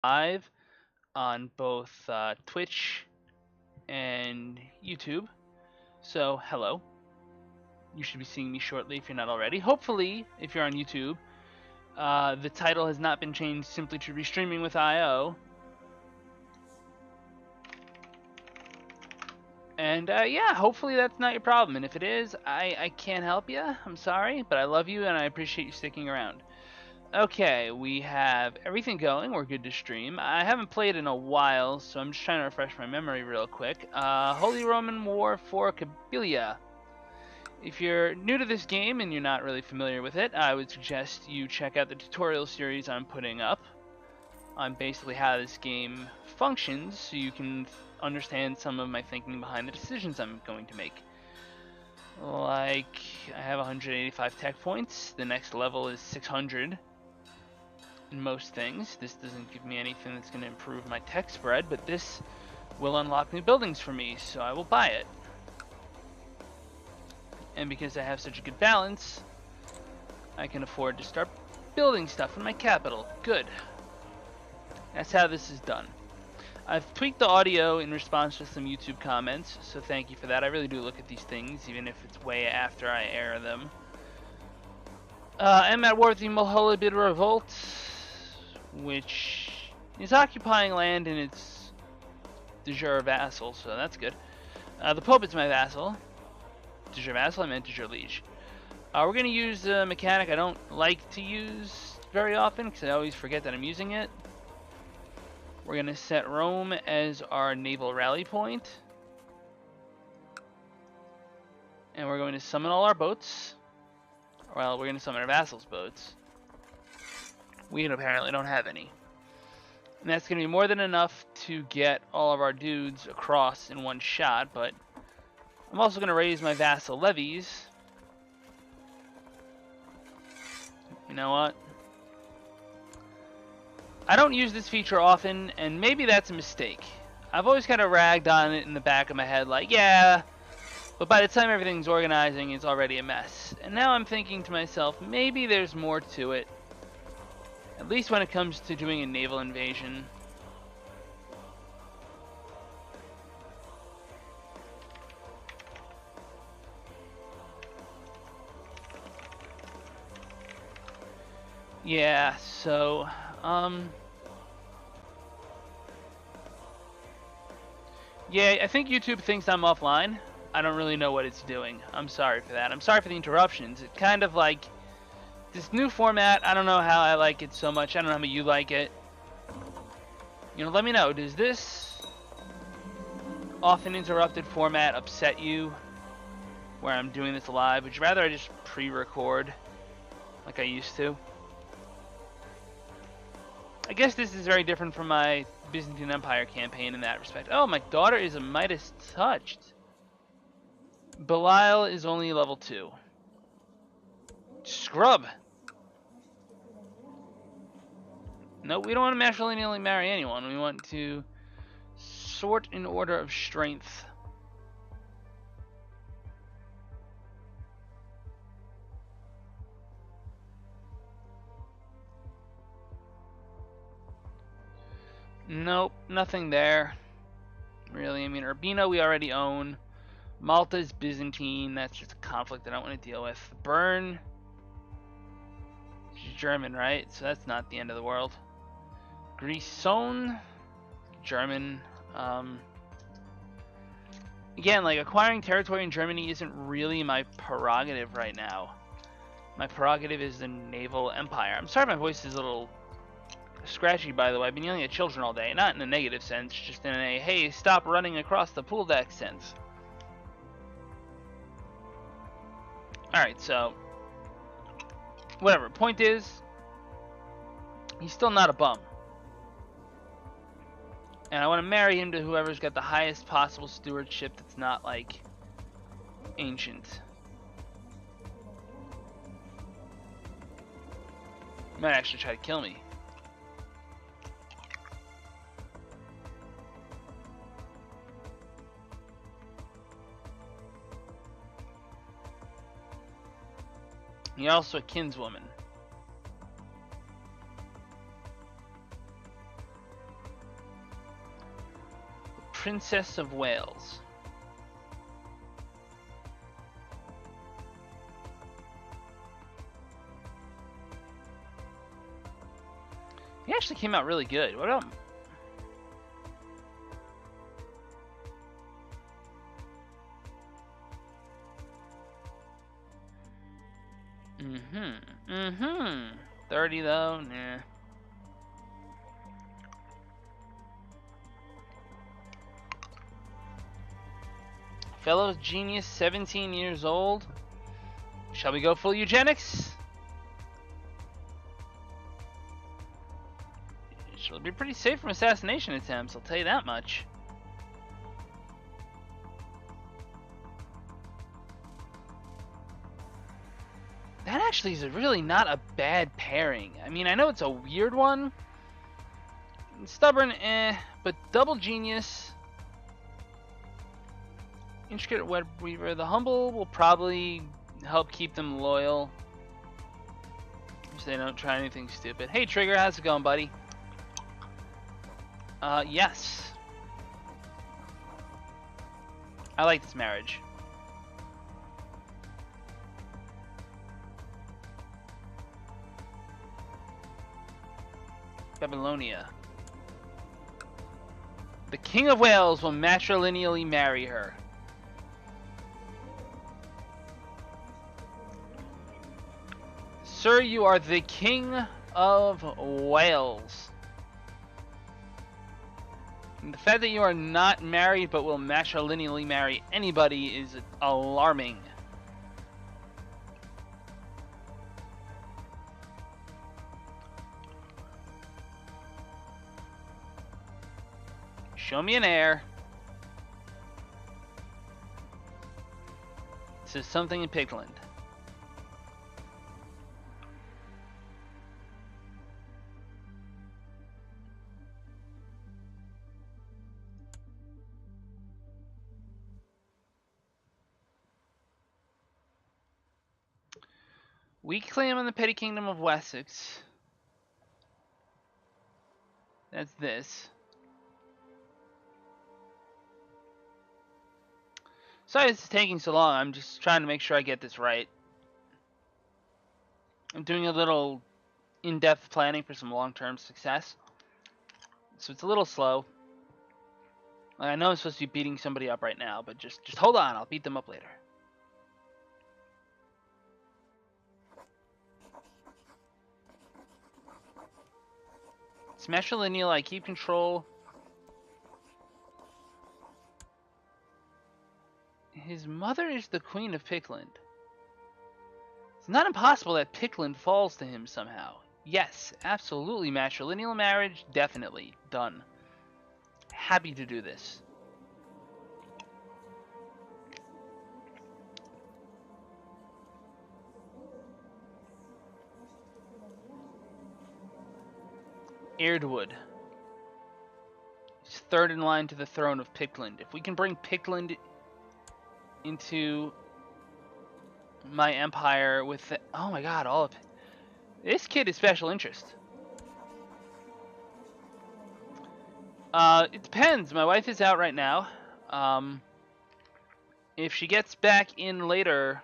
live on both Twitch and YouTube. So, hello. You should be seeing me shortly if you're not already. Hopefully, if you're on YouTube, the title has not been changed simply to Restreaming with IO. And yeah, hopefully that's not your problem. And if it is, I can't help you. I'm sorry, but I love you and I appreciate you sticking around. Okay, we have everything going. We're good to stream. I haven't played in a while, so I'm just trying to refresh my memory real quick. Holy Roman War for Kabylia. If you're new to this game and you're not really familiar with it, I would suggest you check out the tutorial series I'm putting up on basically how this game functions so you can understand some of my thinking behind the decisions I'm going to make. Like, I have 185 tech points. The next level is 600. In most things. This doesn't give me anything that's going to improve my tech spread, but this will unlock new buildings for me, so I will buy it. And because I have such a good balance, I can afford to start building stuff in my capital. Good. That's how this is done. I've tweaked the audio in response to some YouTube comments, so thank you for that. I really do look at these things, even if it's way after I air them. I'm at war with the Mohammedan Revolt, which is occupying land in its de jure vassal, so that's good. The Pope is my vassal. De jure vassal, I meant de jure liege. We're going to use a mechanic I don't like to use very often, because I always forget that I'm using it. We're going to set Rome as our naval rally point. And we're going to summon all our boats. Well, we're going to summon our vassals' boats. We apparently don't have any. And that's going to be more than enough to get all of our dudes across in one shot, but I'm also going to raise my vassal levies. You know what? I don't use this feature often, and maybe that's a mistake. I've always kind of ragged on it in the back of my head, like, yeah, but by the time everything's organizing, it's already a mess. And now I'm thinking to myself, maybe there's more to it. At least when it comes to doing a naval invasion. Yeah, so, yeah, I think YouTube thinks I'm offline. I don't really know what it's doing. I'm sorry for that. I'm sorry for the interruptions. It's kind of like this new format. I don't know how I like it so much. I don't know how you like it. You know, let me know. Does this often interrupted format upset you? Where I'm doing this live? Would you rather I just pre-record like I used to? I guess this is very different from my Byzantine Empire campaign in that respect. Oh, my daughter is a Midas touched. Belial is only level 2. Scrub. No, we don't want to matrilineally marry anyone. We want to sort in order of strength. Nope, nothing there. Really, I mean, Urbino we already own. Malta is Byzantine. That's just a conflict I don't want to deal with. Bern. She's German, right? So that's not the end of the world. Grisson. German. Again, like, acquiring territory in Germany isn't really my prerogative right now. My prerogative is the naval empire. I'm sorry my voice is a little scratchy, by the way. I've been yelling at children all day. Not in a negative sense, just in a, hey, stop running across the pool deck sense. Alright, so whatever. Point is, he's still not a bum. And I want to marry him to whoever's got the highest possible stewardship that's not, like, ancient. He might actually try to kill me. You're also a kinswoman. Princess of Wales. He actually came out really good. What up? Mm-hmm. 30 though? Nah. Fellow genius, 17 years old. Shall we go full eugenics? She'll be pretty safe from assassination attempts, I'll tell you that much. That actually is really not a bad pairing. I mean, I know it's a weird one. Stubborn, but double genius. Intricate web weaver. The humble will probably help keep them loyal, so they don't try anything stupid. Hey Trigger, how's it going, buddy? Yes. I like this marriage. Babylonia. The King of Wales will matrilineally marry her. Sir, you are the King of Wales. And the fact that you are not married but will matrilineally marry anybody is alarming. Show me an heir. This is something in Pigland. Weak claim on the petty kingdom of Wessex. That's this. Sorry this is taking so long. I'm just trying to make sure I get this right. I'm doing a little in-depth planning for some long-term success. So it's a little slow. I know I'm supposed to be beating somebody up right now, but just hold on. I'll beat them up later. Smash lineal, I keep control. His mother is the Queen of Pickland. It's not impossible that Pickland falls to him somehow. Yes, absolutely matrilineal marriage, definitely. Done. Happy to do this. Airdwood. He's third in line to the throne of Pickland. If we can bring Pickland into my empire with the, oh my god, all of it. This kid is special interest. It depends. My wife is out right now. If she gets back in later,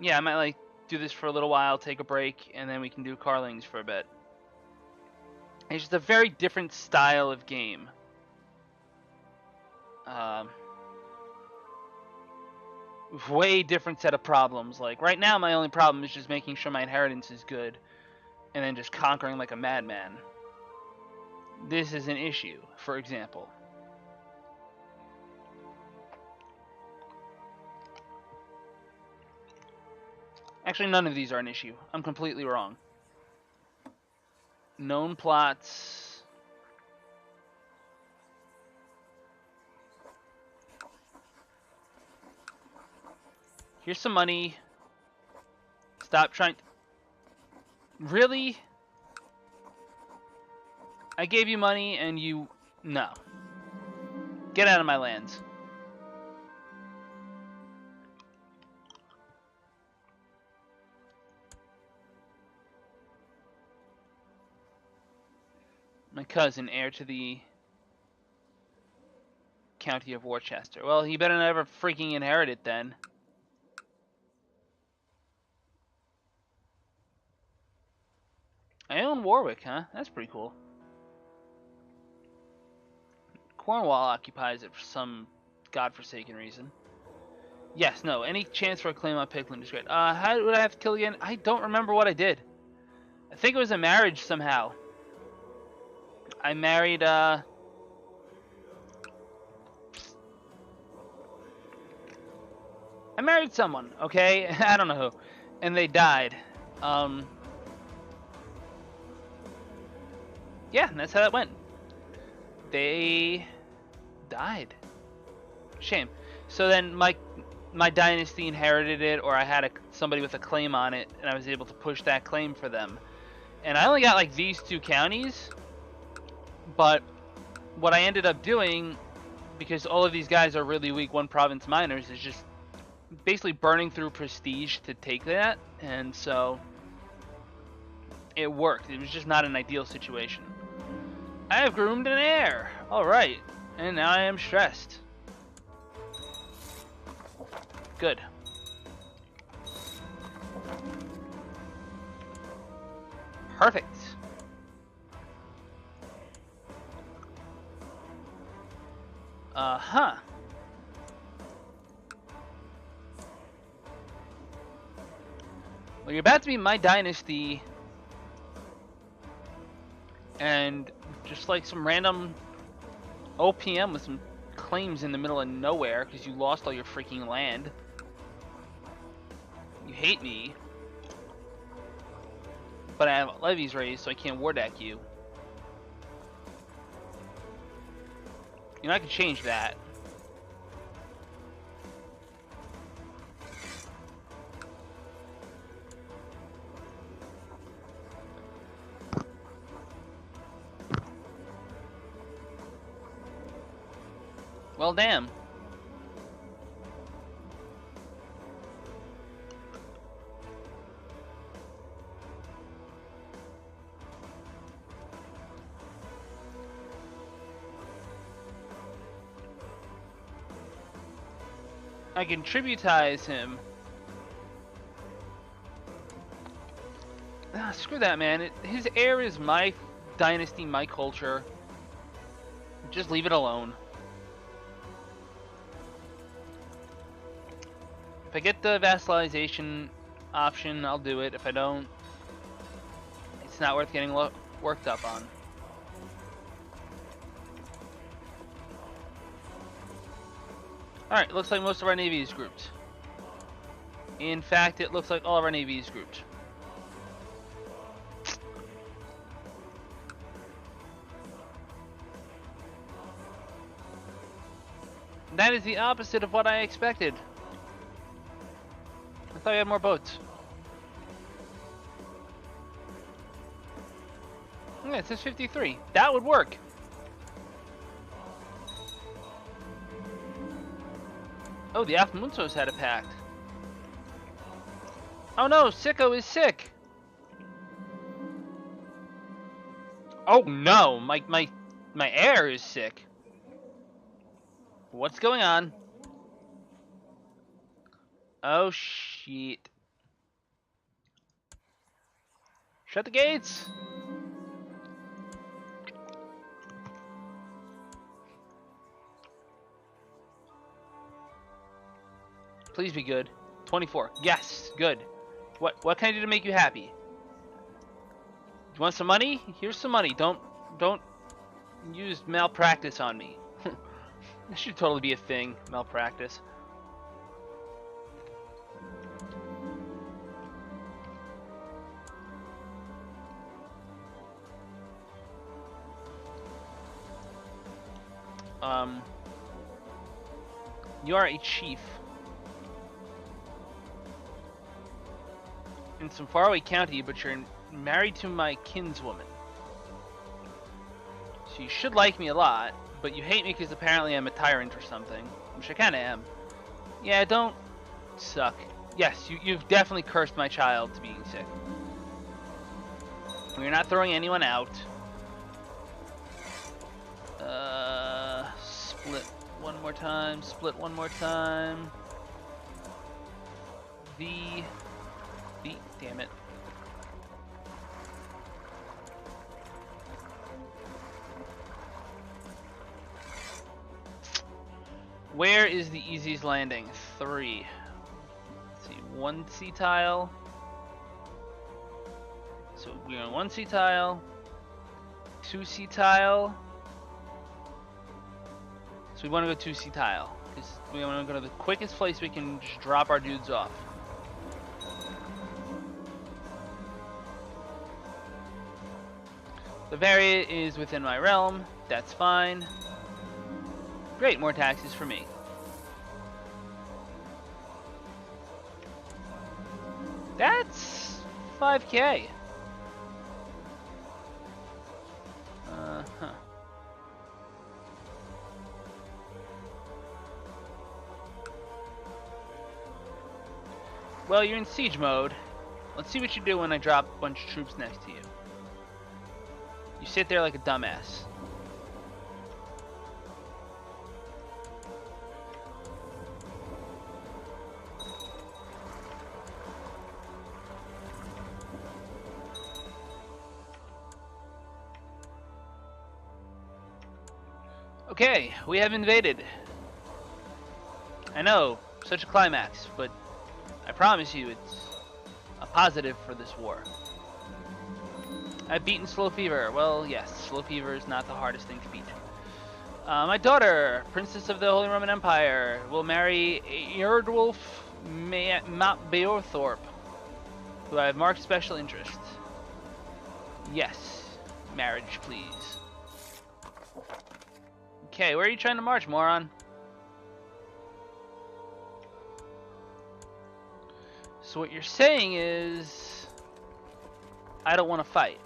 yeah, I might like do this for a little while, take a break, and then we can do Carlings for a bit. It's just a very different style of game. Way different set of problems. Like right now, my only problem is just making sure my inheritance is good, and then just conquering like a madman. This is an issue, for example. Actually, none of these are an issue. I'm completely wrong. Known plots. Here's some money. Stop trying. Really? I gave you money and you... No. Get out of my lands. My cousin, heir to the county of Worcester. Well, he better never freaking inherit it then. I own Warwick, huh? That's pretty cool. Cornwall occupies it for some godforsaken reason. Yes, no. Any chance for a claim on Pigland is great. How would I have to kill again? I don't remember what I did. I think it was a marriage somehow. I married, I married someone, okay? I don't know who. And they died. Yeah, that's how that went. They died. Shame. So then my dynasty inherited it, or I had somebody with a claim on it, and I was able to push that claim for them. And I only got like these 2 counties, but what I ended up doing, because all of these guys are really weak 1 province miners, is just basically burning through prestige to take that, and so it worked. It was just not an ideal situation. I have groomed an heir. Alright, and now I am stressed. Good. Perfect. Uh-huh. Well, you're about to be my dynasty, and just like some random OPM with some claims in the middle of nowhere because you lost all your freaking land. You hate me, but I have levies raised, so I can't war deck you. You know, I can change that. Well, damn. I can tributize him. Ah, screw that, man. His heir is my dynasty, my culture. Just leave it alone. If I get the vassalization option, I'll do it. If I don't, it's not worth getting worked up on. Alright, looks like most of our navy is grouped. In fact, it looks like all of our navy is grouped. That is the opposite of what I expected. I thought we had more boats. Yeah, it says 53. That would work. Oh, the Afmuntos had a pact. Oh no, Sicko is sick. Oh no, my heir is sick. What's going on? Oh shit. Shut the gates. Please be good. 24. Yes, good. What can I do to make you happy? You want some money? Here's some money. Don't use malpractice on me. This should totally be a thing, malpractice. You are a chief in some faraway county, but you're married to my kinswoman. So you should like me a lot, but you hate me because apparently I'm a tyrant or something, which I kind of am. Yeah, don't suck. Yes, you've definitely cursed my child to being sick. You're not throwing anyone out. Split 1 more time. Split one more time. V. Damn it. Where is the easiest landing? 3. Let's see, 1 sea tile. So we're on 1 sea tile, 2 sea tile. So we want to go 2 sea tile because we want to go to the quickest place we can just drop our dudes off. The Varia is within my realm. That's fine. Great, more taxes for me. That's 5K. Huh. Well, you're in siege mode. Let's see what you do when I drop a bunch of troops next to you. You sit there like a dumbass. Okay, we have invaded. I know, such a climax, but I promise you it's a positive for this war. I've beaten Slow Fever. Well, yes, Slow Fever is not the hardest thing to beat. My daughter, Princess of the Holy Roman Empire, will marry Erdwulf Beorthorpe, who I have marked special interest. Yes, marriage, please. Okay, where are you trying to march, moron? So what you're saying is, I don't want to fight.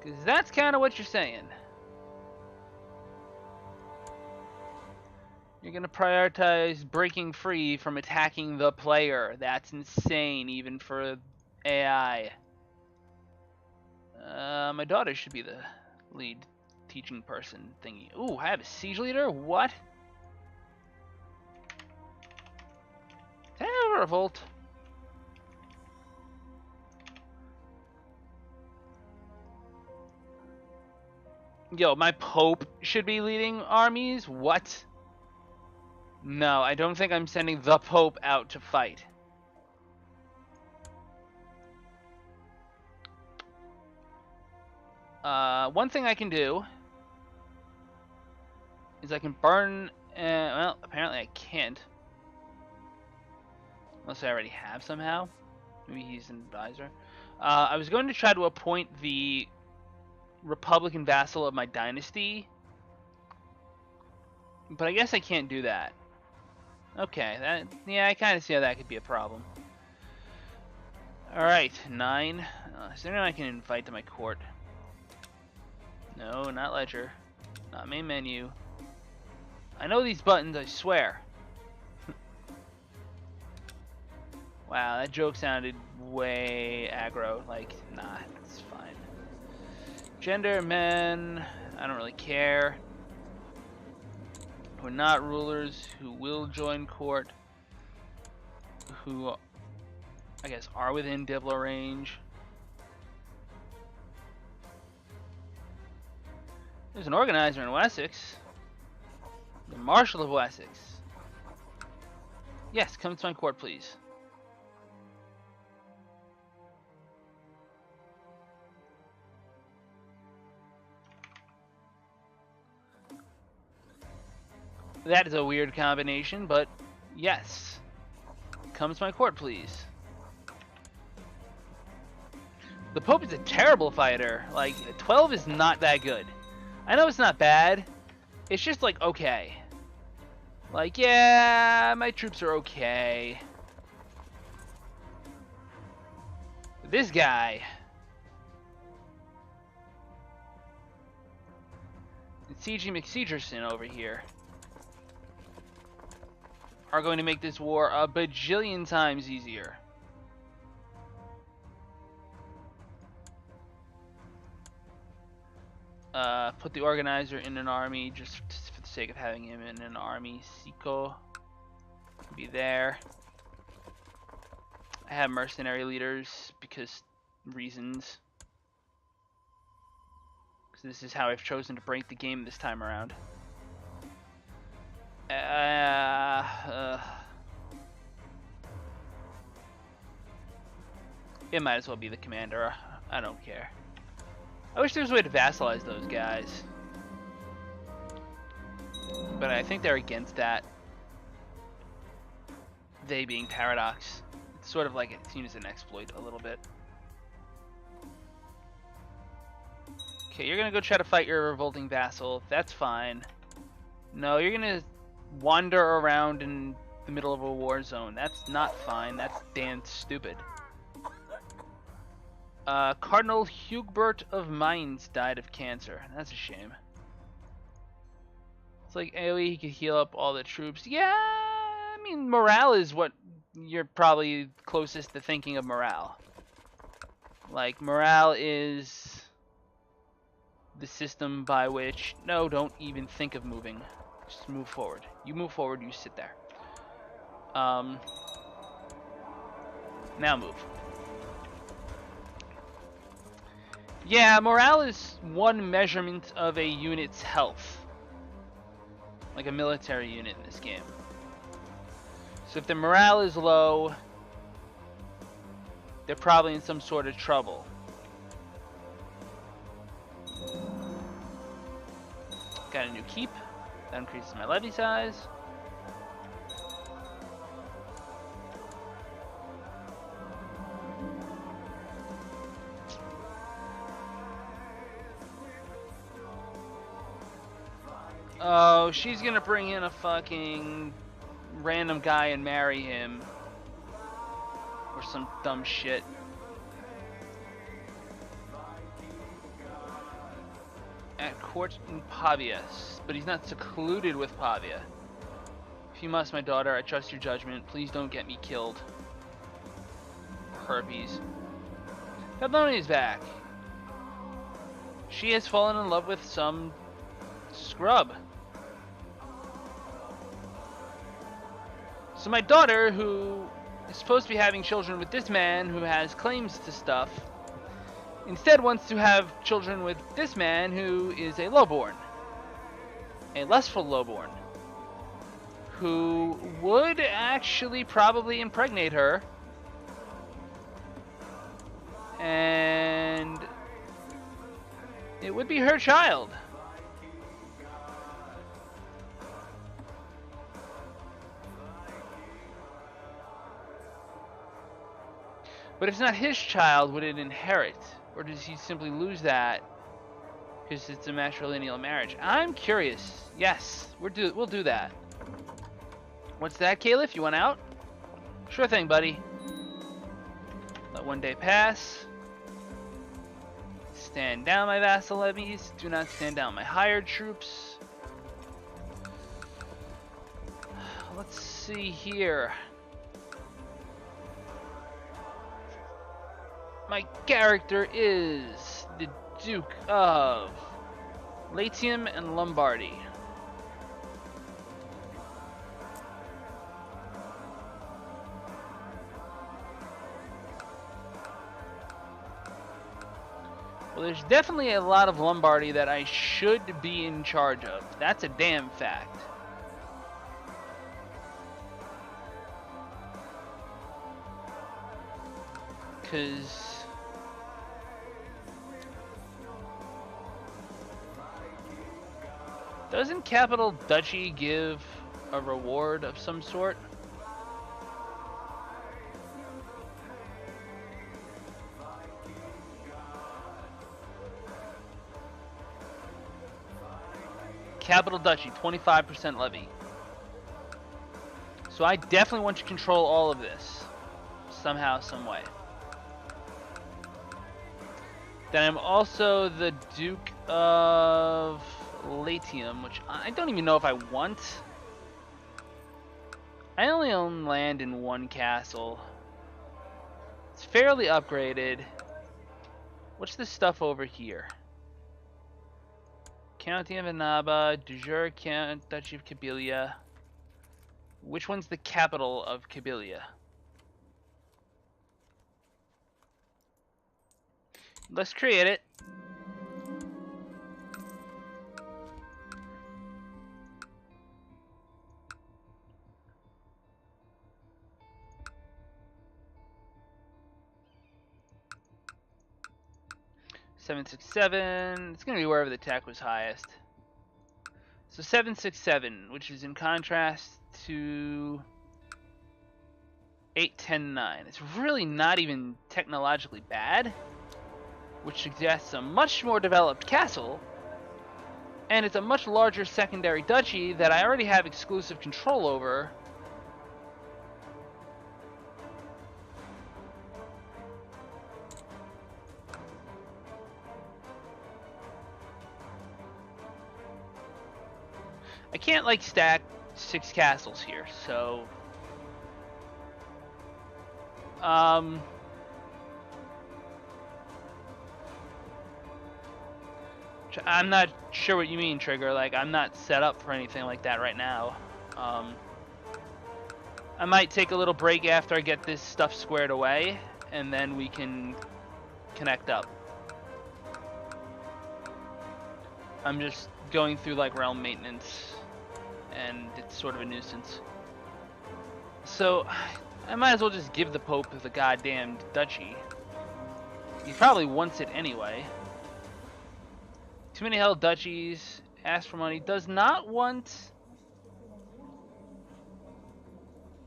Because that's kind of what you're saying. You're going to prioritize breaking free from attacking the player. That's insane, even for AI. My daughter should be the lead teaching person thingy. Ooh, I have a siege leader? What? Is that a revolt? Yo, my Pope should be leading armies? What? No, I don't think I'm sending the Pope out to fight. One thing I can do is I can burn... well, apparently I can't. Unless I already have somehow. Maybe he's an advisor. I was going to try to appoint the Republican vassal of my dynasty, but I guess I can't do that. Okay, yeah, I kind of see how that could be a problem. Alright, 9. Is there anyone I can invite to my court? No, not Ledger. Not main menu. I know these buttons, I swear. Wow, that joke sounded way aggro. Like, nah, it's fine. Gender, men, I don't really care. Who are not rulers, who will join court, who I guess are within Diplo range. There's an organizer in Wessex. The Marshal of Wessex. Yes, come to my court, please. That is a weird combination, but yes. Come to my court, please. The Pope is a terrible fighter. Like, 12 is not that good. I know it's not bad. It's just like, okay. Like, yeah, my troops are okay. But this guy... C.G. McSegerson over here are going to make this war a bajillion times easier. Put the organizer in an army just for the sake of having him in an army. Siko be there. I have mercenary leaders because reasons. Because this is how I've chosen to break the game this time around. It might as well be the commander. I don't care. I wish there was a way to vassalize those guys. But I think they're against that. They being Paradox. It's sort of like it's seen as an exploit a little bit. Okay, you're gonna go try to fight your revolting vassal. That's fine. No, you're gonna wander around in the middle of a war zone. That's not fine. That's damn stupid. Cardinal Hugbert of Mainz died of cancer. That's a shame. It's like AoE, he could heal up all the troops. Yeah, I mean, morale is what you're probably closest to thinking of morale. Like, morale is the system by which... No, don't even think of moving. Just move forward. You move forward, you sit there. Now move. Yeah, morale is one measurement of a unit's health. Like a military unit in this game. So if the morale is low, they're probably in some sort of trouble. Got a new keep. That increases my levy size. Oh, she's gonna bring in a fucking random guy and marry him. Or some dumb shit. At court in Pavia, but he's not secluded with Pavia. If you must, my daughter, I trust your judgment. Please don't get me killed. Herpes. Fabloni is back. She has fallen in love with some scrub. So my daughter, who is supposed to be having children with this man who has claims to stuff, instead wants to have children with this man who is a lowborn. A lustful lowborn. Who would actually probably impregnate her. And it would be her child. But if it's not his child, would it inherit? Or does he simply lose that because it's a matrilineal marriage? I'm curious. Yes, we'll do that. What's that, Caliph? You want out? Sure thing, buddy. Let 1 day pass. Stand down my vassal levies. Do not stand down my hired troops. Let's see here. My character is the Duke of Latium and Lombardy. Well, there's definitely a lot of Lombardy that I should be in charge of. That's a damn fact. Because doesn't Capital Duchy give a reward of some sort? Capital Duchy, 25% levy. So I definitely want to control all of this. Somehow, some way. Then I'm also the Duke of Latium, which I don't even know if I want. I only own land in one castle. It's fairly upgraded. What's this stuff over here? County of Annaba, de jure Count, Duchy of Kabylia. Which one's the capital of Kabylia? Let's create it. $767. It's gonna be wherever the tech was highest. So 767, which is in contrast to 810-9. It's really not even technologically bad, which suggests a much more developed castle, and it's a much larger secondary duchy that I already have exclusive control over. I can't like stack 6 castles here, so I'm not sure what you mean, Trigger. Like, I'm not set up for anything like that right now. I might take a little break after I get this stuff squared away, and then we can connect up. I'm just going through like realm maintenance, and it's sort of a nuisance. So I might as well just give the Pope the goddamn duchy. He probably wants it anyway. Too many held duchies. Ask for money. Does not want.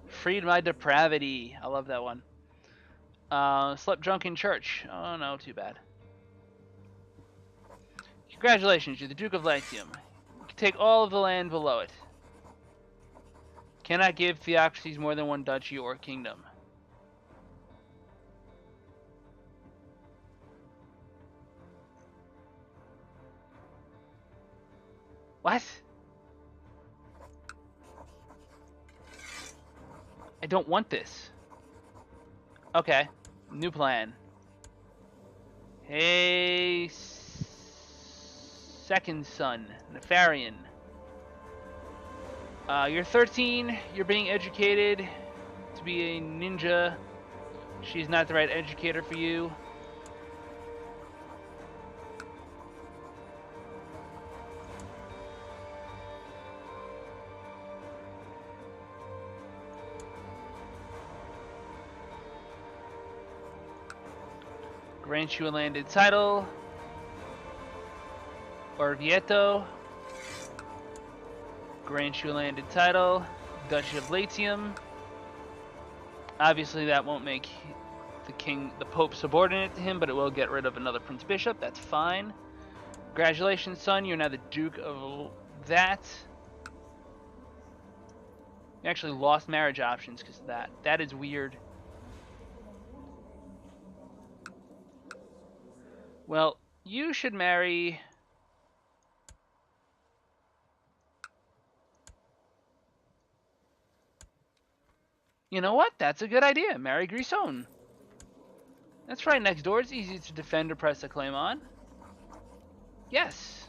Freed my depravity. I love that one. Slept drunk in church. Oh no, too bad. Congratulations, you're the Duke of Latium. You can take all of the land below it. Cannot give theocracies more than one duchy or kingdom. What? I don't want this. Okay, new plan. Hey, second son, Nefarian. You're 13, you're being educated to be a ninja. She's not the right educator for you. Grant you a landed title. Orvieto. Grant you a landed title. Duchy of Latium. Obviously that won't make the Pope subordinate to him, but it will get rid of another Prince Bishop. That's fine. Congratulations, son. You're now the Duke of that. You actually lost marriage options because of that. That is weird. Well, you should marry... You know what? That's a good idea. Marry Grisone. That's right next door. It's easy to defend or press a claim on. Yes.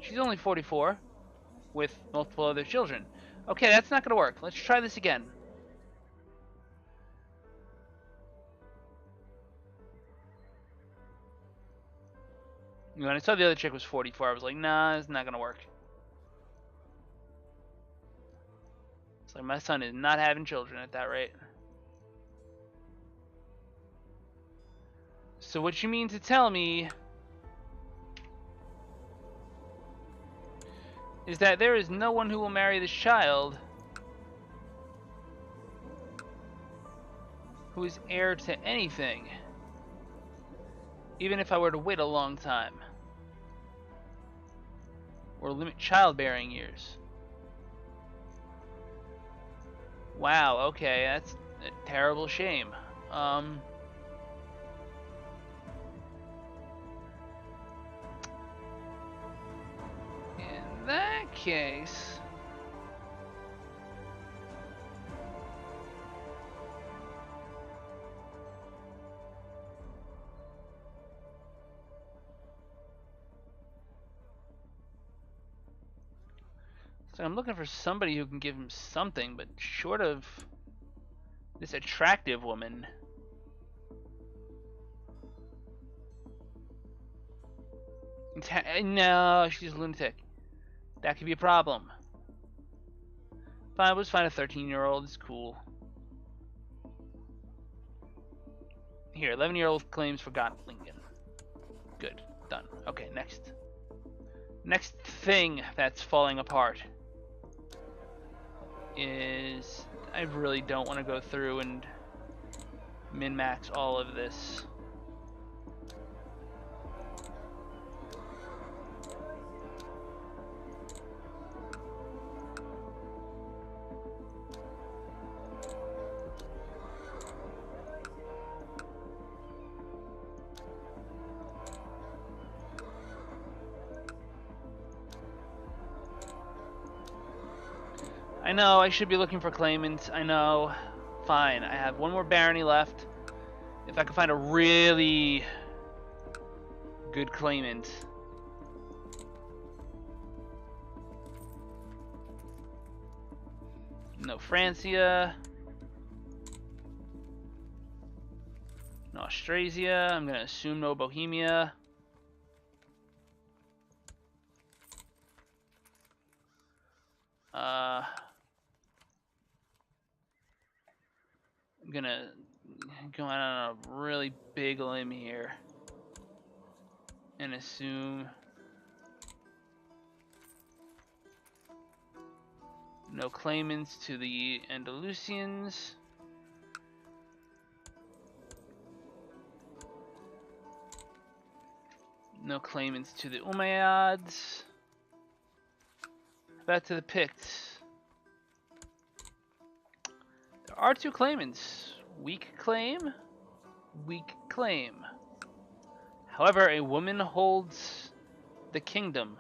She's only 44 with multiple other children. Okay, that's not going to work. Let's try this again. When I saw the other chick was 44, I was like, nah, it's not going to work. It's like my son is not having children at that rate. So what you mean to tell me is that there is no one who will marry this child who is heir to anything, even if I were to wait a long time, or limit childbearing years. Wow, okay, that's a terrible shame. In that case... So I'm looking for somebody who can give him something, but short of this attractive woman. No, she's a lunatic. That could be a problem. Fine, we'll just find a 13-year-old. It's cool. Here, 11-year-old claims for Gottlingen. Good. Done. Okay, next. Next thing that's falling apart is I really don't want to go through and min-max all of this. I know, I should be looking for claimants. I know. Fine, I have one more barony left. If I can find a really good claimant. No Francia. No Austrasia. I'm going to assume no Bohemia. I'm gonna go out on a really big limb here and assume no claimants to the Andalusians. No claimants to the Umayyads. How about to the Picts? There are two claimants. Weak claim, weak claim. However, a woman holds the kingdom.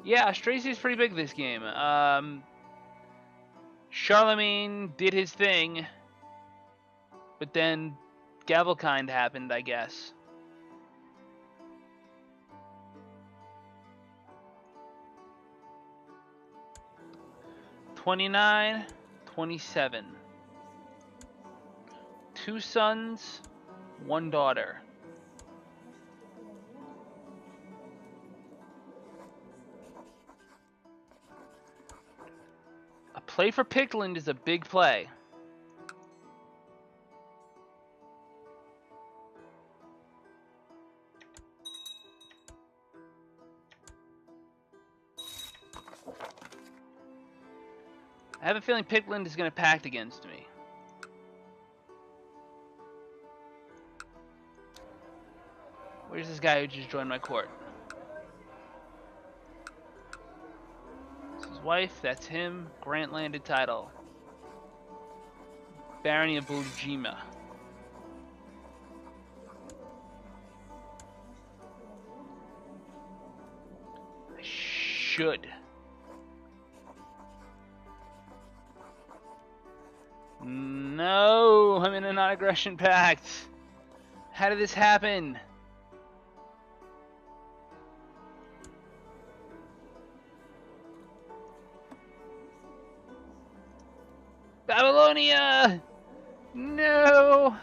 Yeah, Austrasia is pretty big this game. Charlemagne did his thing, but then Gavelkind happened, I guess. $29, $27. 2 sons, 1 daughter. A play for Pictland is a big play. I have a feeling Pictland is going to pact against me. Where's this guy who just joined my court? This is his wife, that's him. Grant landed title. Barony of Bulujima. I should. No, I'm in a non-aggression pact. How did this happen? Babylonia! No!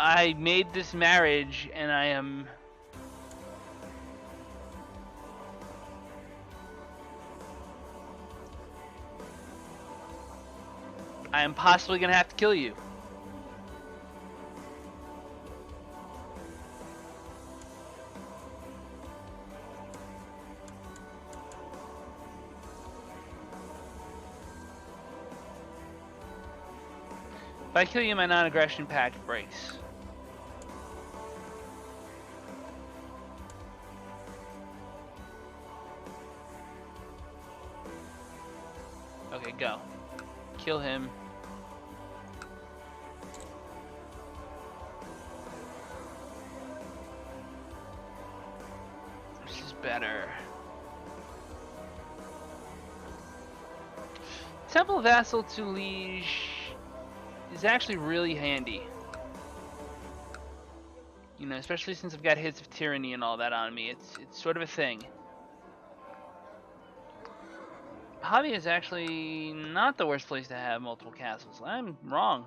I made this marriage and I am possibly gonna have to kill you. If I kill you, my non-aggression pact breaks. Alright, go. Kill him. This is better. Temple Vassal to Liege is actually really handy. You know, especially since I've got hits of tyranny and all that on me. It's sort of a thing. Hobby is actually not the worst place to have multiple castles. I'm wrong.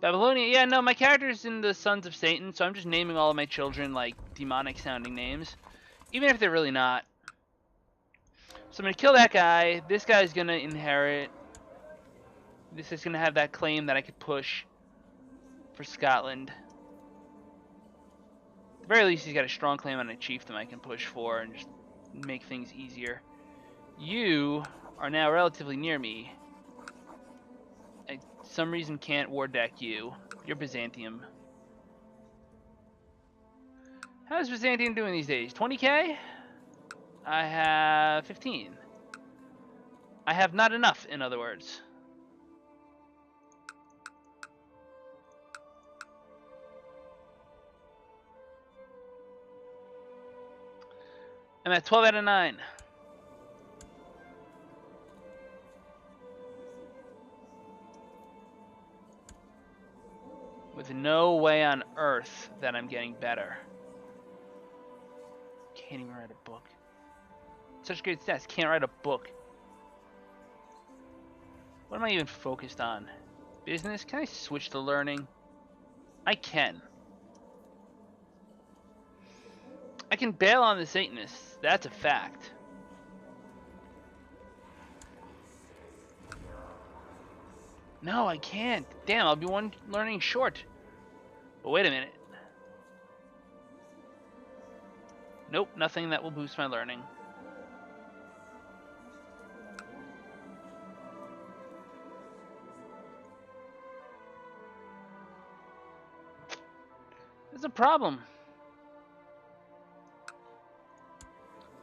Babylonia, yeah, no, my character's in the Sons of Satan, so I'm just naming all of my children like demonic sounding names. Even if they're really not. So I'm gonna kill that guy. This guy's gonna inherit. This is gonna have that claim that I could push for Scotland. At the very least, he's got a strong claim on a chiefdom I can push for and just make things easier. You are now relatively near me. I, some reason, can't war deck you. You're Byzantium. How's Byzantium doing these days? 20k? I have 15. I have not enough, in other words. I'm at 12 out of 9. With no way on earth that I'm getting better. Can't even write a book. Such great stats. Can't write a book. What am I even focused on? Business? Can I switch to learning? I can. I can bail on the Satanists. That's a fact. No, I can't. Damn, I'll be one learning short. But wait a minute. Nope, nothing that will boost my learning. There's a problem.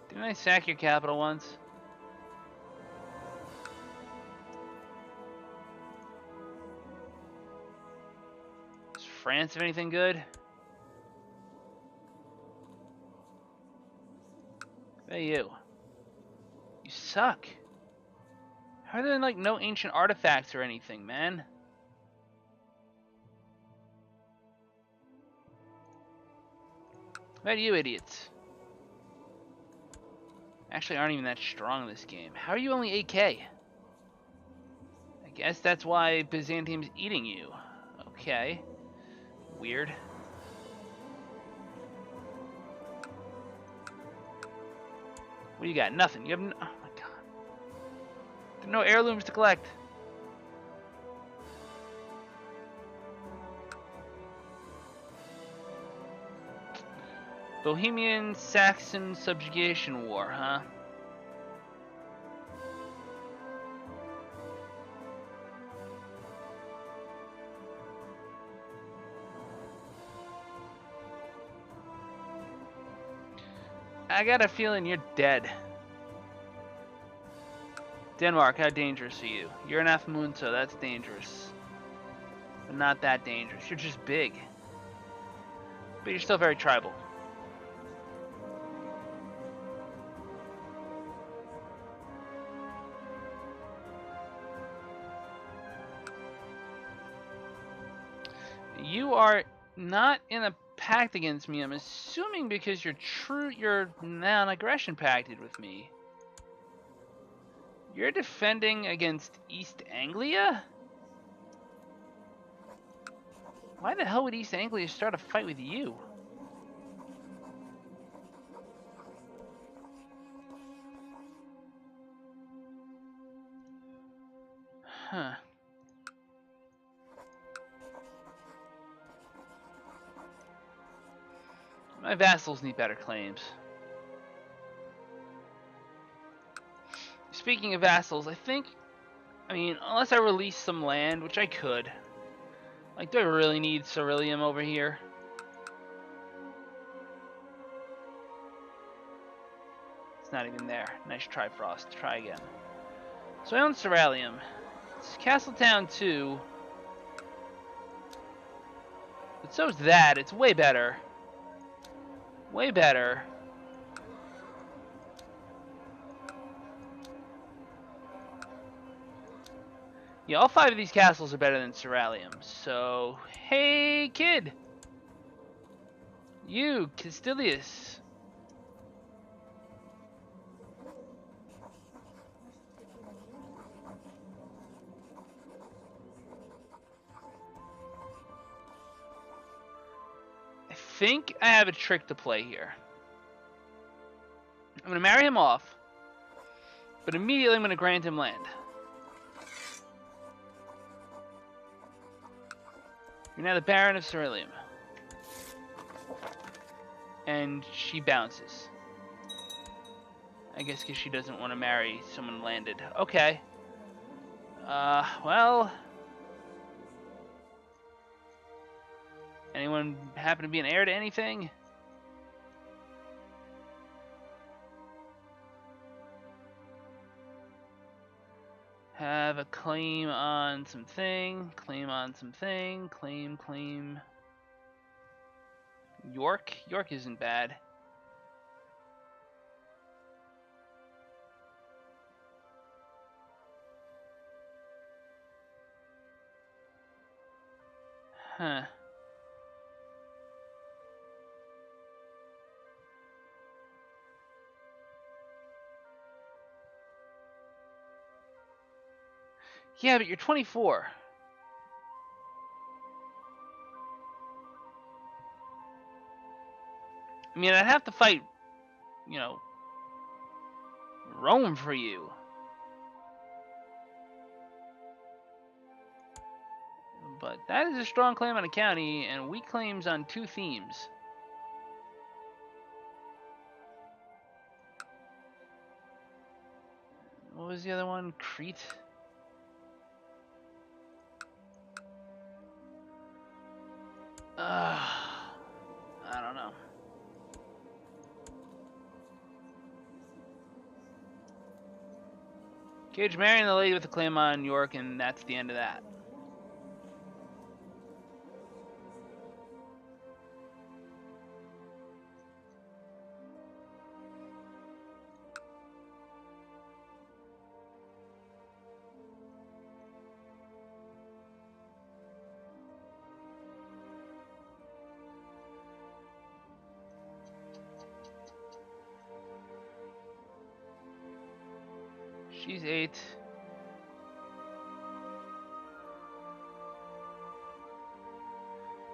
Didn't I sack your capital once? Is France have anything good? Hey, you. You suck. How are there like no ancient artifacts or anything, man? How about you idiots? Actually aren't even that strong in this game. How are you only 8k? I guess that's why Byzantium's eating you. Okay. Weird. What do you got? Nothing. You have no, oh my god. There are no heirlooms to collect. Bohemian Saxon subjugation war, huh? I got a feeling you're dead. Denmark, how dangerous are you? You're an Afmunto, that's dangerous. But not that dangerous. You're just big. But you're still very tribal. You are not in a pact against me, I'm assuming, because you're non-aggression pacted with me. You're defending against East Anglia? Why the hell would East Anglia start a fight with you? Huh. My vassals need better claims. Speaking of vassals, I mean, unless I release some land, which I could. Like, do I really need Ceruleum over here? It's not even there. Nice try, Frost. Try again. So I own Ceralium. It's Castletown 2. But so's that. It's way better. Way better. Yeah, all 5 of these castles are better than Ceralium. So, hey, kid. You, Castilius. I think I have a trick to play here. I'm going to marry him off, but immediately I'm going to grant him land. You're now the Baron of Ceralium. And she bounces. I guess because she doesn't want to marry someone landed. Okay. Well... Anyone happen to be an heir to anything? Have a claim on something, claim on something, claim. York? York isn't bad. Huh. Yeah, but you're 24. I mean, I'd have to fight, you know, Rome for you. But that is a strong claim on a county, and weak claims on 2 themes. What was the other one? Crete? I don't know. Cage marrying the lady with the claim on York, and that's the end of that. She's 8.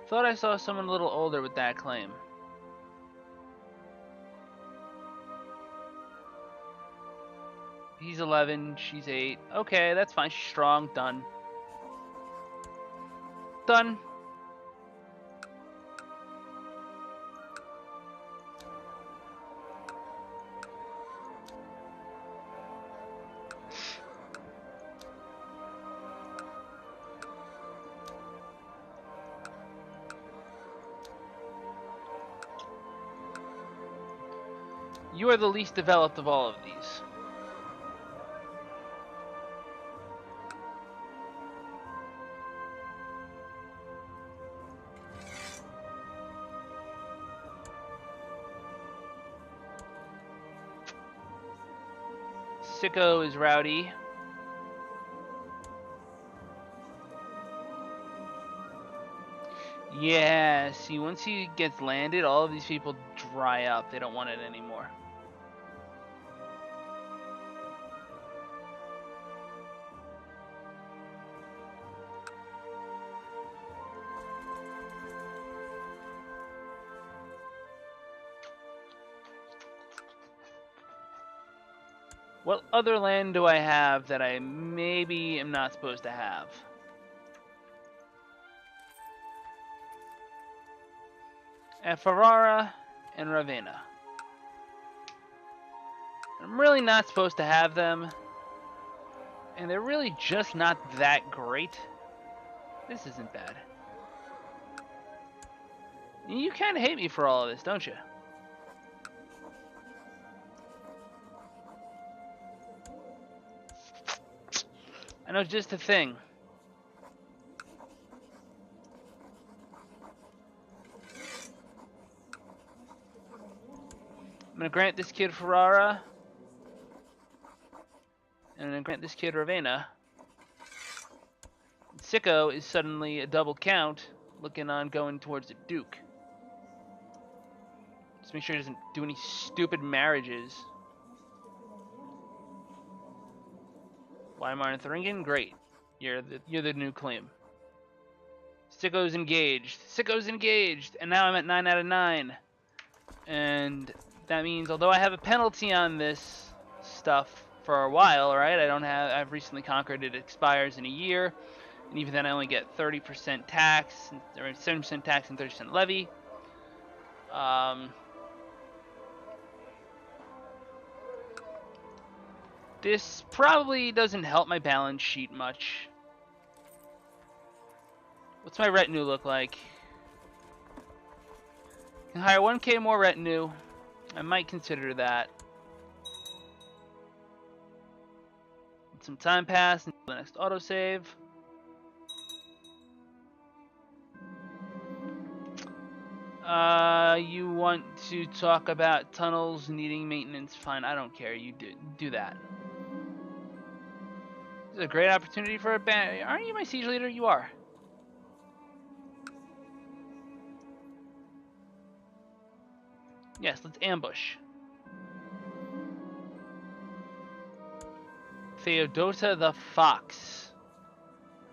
Thought I saw someone a little older with that claim. He's 11, she's 8. Okay, that's fine. She's strong. Done. Done. You are the least developed of all of these. Sicko is rowdy. Yeah, see, once he gets landed, all of these people dry up. They don't want it anymore. What other land do I have that I maybe am not supposed to have? Ferrara and Ravenna. I'm really not supposed to have them. And they're really just not that great. This isn't bad. You kind of hate me for all of this, don't you? I know just the thing. I'm gonna grant this kid Ferrara. And I'm gonna grant this kid Ravenna. Sicko is suddenly a double count, looking on going towards the Duke. Just make sure he doesn't do any stupid marriages. Weimar and Thuringen, great. You're the new claim. Sicko's engaged. Sicko's engaged, and now I'm at 9 out of 9. And that means, although I have a penalty on this stuff for a while, right? I've recently conquered it. It expires in a year, and even then I only get 30% tax, or 7% tax and 30% levy. This probably doesn't help my balance sheet much. What's my retinue look like? Can hire 1k more retinue. I might consider that. Let some time pass until the next autosave. You want to talk about tunnels needing maintenance? Fine, I don't care. You do that. This is a great opportunity for a band. Aren't you my siege leader? You are. Yes, let's ambush. Theodota the Fox,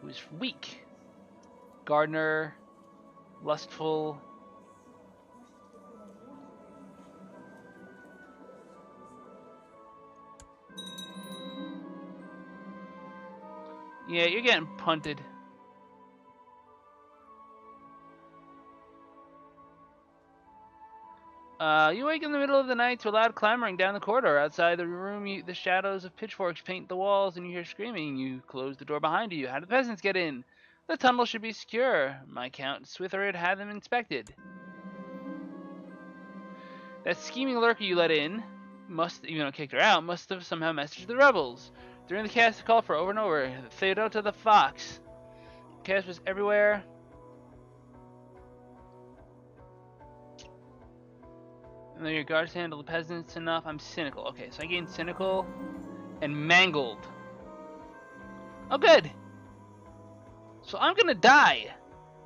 who is weak. Gardener, lustful. Yeah, you're getting punted. You wake in the middle of the night to a loud clamoring down the corridor. Outside the room, the shadows of pitchforks paint the walls, and you hear screaming. You close the door behind you. How do the peasants get in? The tunnel should be secure. My Count Switherard had them inspected. That scheming lurker you let in, even though kicked her out, must have somehow messaged the rebels. During the cast, called for over and over. Theodota the Fox. Chaos was everywhere. And then your guards handle the peasants enough. I'm cynical. Okay, so I gained cynical and mangled. Oh, good. So I'm gonna die,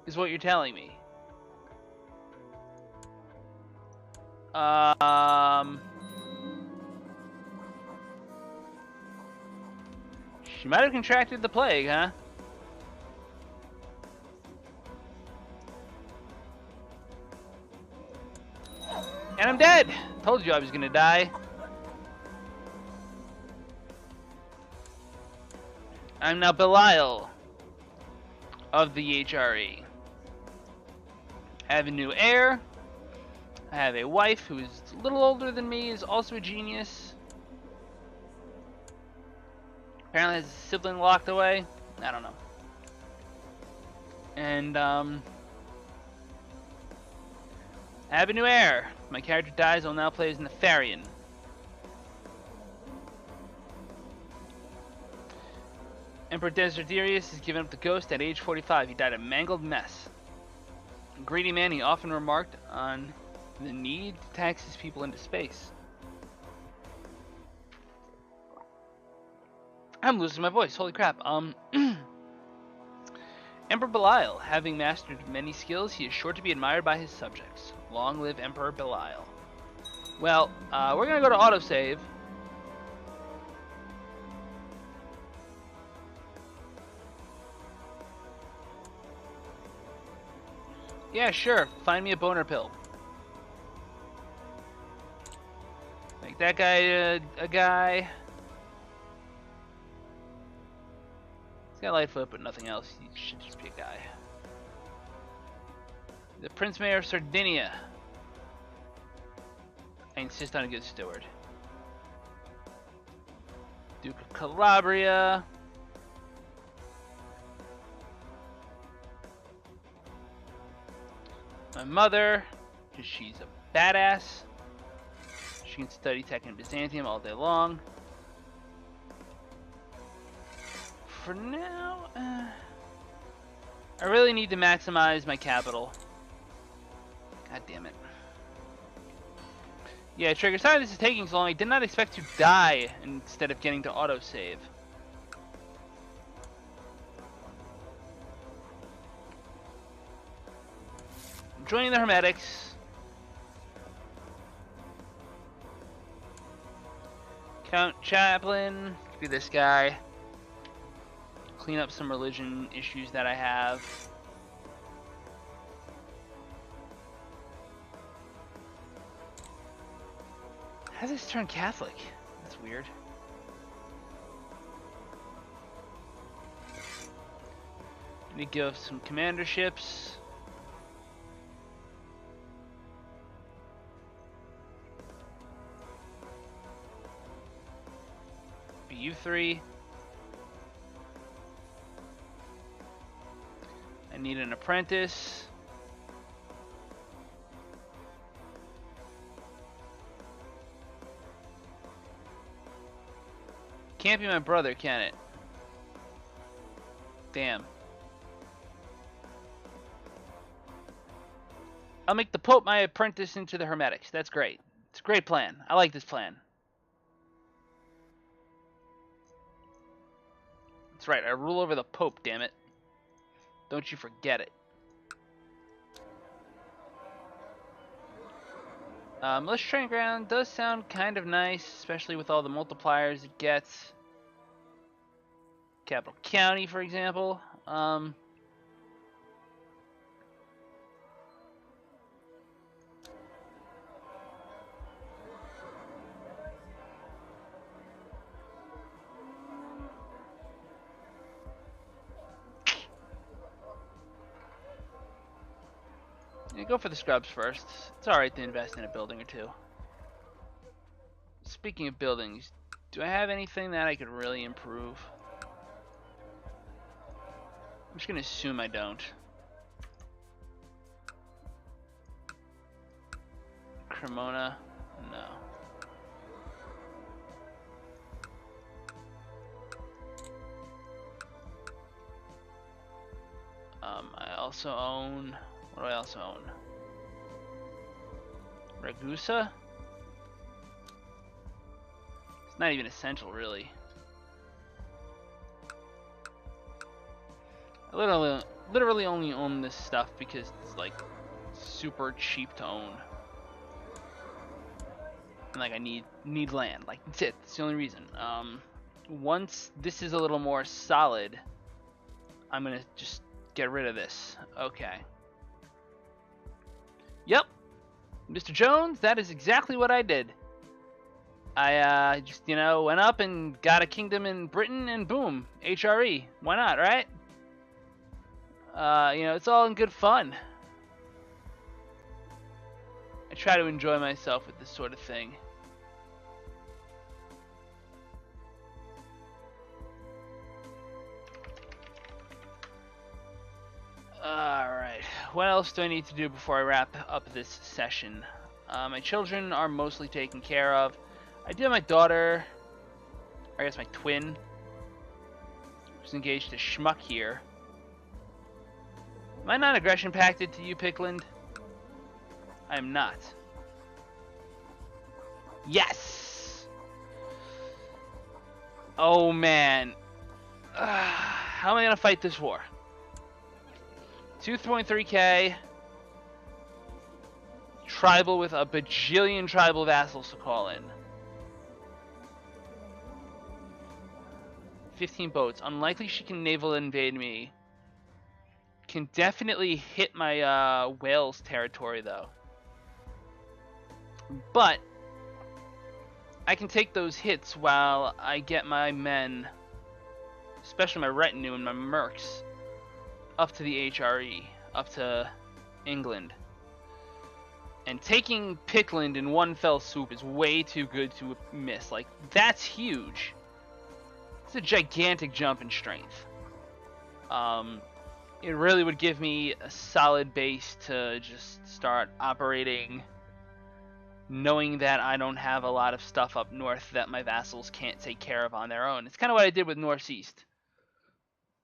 is what you're telling me. She might have contracted the plague, huh? And I'm dead! Told you I was gonna die. I'm now Belial of the HRE. I have a new heir. I have a wife who is a little older than me, is also a genius. Apparently has a sibling locked away. I don't know. And, I have a new heir. My character dies, I'll now play as Nefarian. Emperor Desiderius has given up the ghost at age 45. He died a mangled mess. A greedy man, he often remarked on the need to tax his people into space. I'm losing my voice, holy crap. Emperor Belial, having mastered many skills, he is sure to be admired by his subjects. Long live Emperor Belial. Well, we're gonna go to autosave. Yeah, sure. Find me a boner pill. Make that guy a guy. He's got Lightfoot, but nothing else. He should just be a guy. The Prince Mayor of Sardinia. I insist on a good steward. Duke of Calabria. My mother, because she's a badass. She can study tech in Byzantium all day long. for now, I really need to maximize my capital. God damn it. Yeah, Trigger, sorry this is taking so long. I did not expect to die instead of getting to autosave. I'm joining the Hermetics. Count Chaplain, be this guy. Clean up some religion issues that I have. How does this turn Catholic? That's weird. Let me give some commanderships. Be you three. I need an apprentice. Can't be my brother, can it? Damn. I'll make the Pope my apprentice into the Hermetics. That's great. It's a great plan. I like this plan. That's right. I rule over the Pope, damn it. Don't you forget it. Militia training ground does sound kind of nice, especially with all the multipliers it gets. Capital County, for example. Yeah, go for the scrubs first. It's alright to invest in a building or two. Speaking of buildings, do I have anything that I could really improve? I'm just gonna assume I don't. Cremona, no. I also own. What do I also own? Ragusa? It's not even essential, really. I literally only own this stuff because it's like super cheap to own. And like I need land. Like that's it. That's the only reason. Once this is a little more solid, I'm gonna just get rid of this. Okay. Yep. Mr. Jones, that is exactly what I did. I just, you know, went up and got a kingdom in Britain and boom, HRE. Why not, right? You know, it's all in good fun. I try to enjoy myself with this sort of thing. Alright, what else do I need to do before I wrap up this session? My children are mostly taken care of. I do have my daughter, or I guess my twin, who's engaged to Schmuck here. Am I non-aggression pacted to you, Pickland? I am not. Yes! Oh man. How am I gonna fight this war? 2.3k. Tribal with a bajillion tribal vassals to call in. 15 boats. Unlikely she can naval invade me. Can definitely hit my Wales territory though. But I can take those hits while I get my men, especially my retinue and my mercs, up to the HRE, up to England. And taking Pickland in one fell swoop is way too good to miss. Like, that's huge. It's a gigantic jump in strength. It really would give me a solid base to just start operating, knowing that I don't have a lot of stuff up north that my vassals can't take care of on their own. It's kind of what I did with Northeast.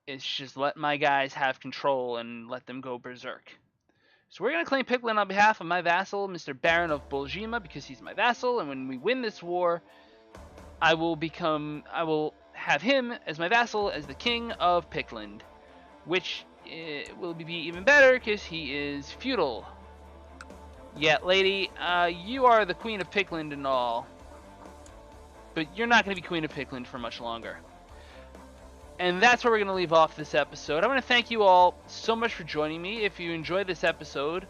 It's just let my guys have control and let them go berserk. So we're going to claim Picklin on behalf of my vassal, Mr. Baron of Boljima, because he's my vassal, and when we win this war, I will have him as my vassal as the king of Pickland, which will be even better because he is feudal. Yeah, lady, you are the queen of Pickland and all, but you're not going to be queen of Pickland for much longer. And that's where we're going to leave off this episode. I want to thank you all so much for joining me. If you enjoyed this episode,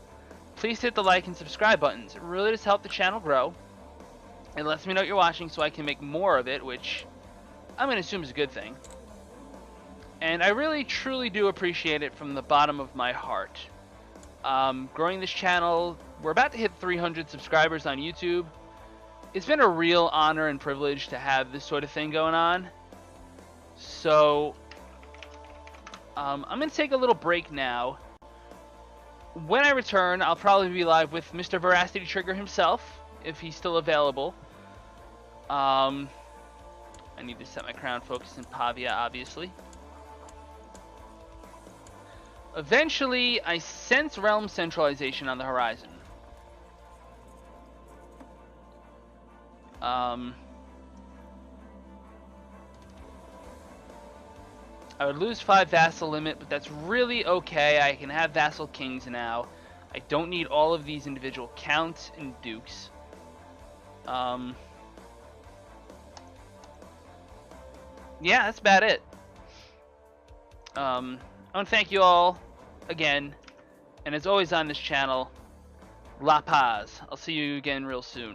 please hit the like and subscribe buttons. It really does help the channel grow. It lets me know you're watching so I can make more of it, which I'm going to assume is a good thing. And I really, truly do appreciate it from the bottom of my heart. Growing this channel, we're about to hit 300 subscribers on YouTube. It's been a real honor and privilege to have this sort of thing going on. So, I'm going to take a little break now. When I return, I'll probably be live with Mr. Veracity Trigger himself, if he's still available. I need to set my crown focus in Pavia, obviously. Eventually, I sense realm centralization on the horizon. I would lose 5 vassal limit, but that's really okay. I can have vassal kings now. I don't need all of these individual counts and dukes. Yeah, that's about it. I want to thank you all again. And as always on this channel, La Paz. I'll see you again real soon.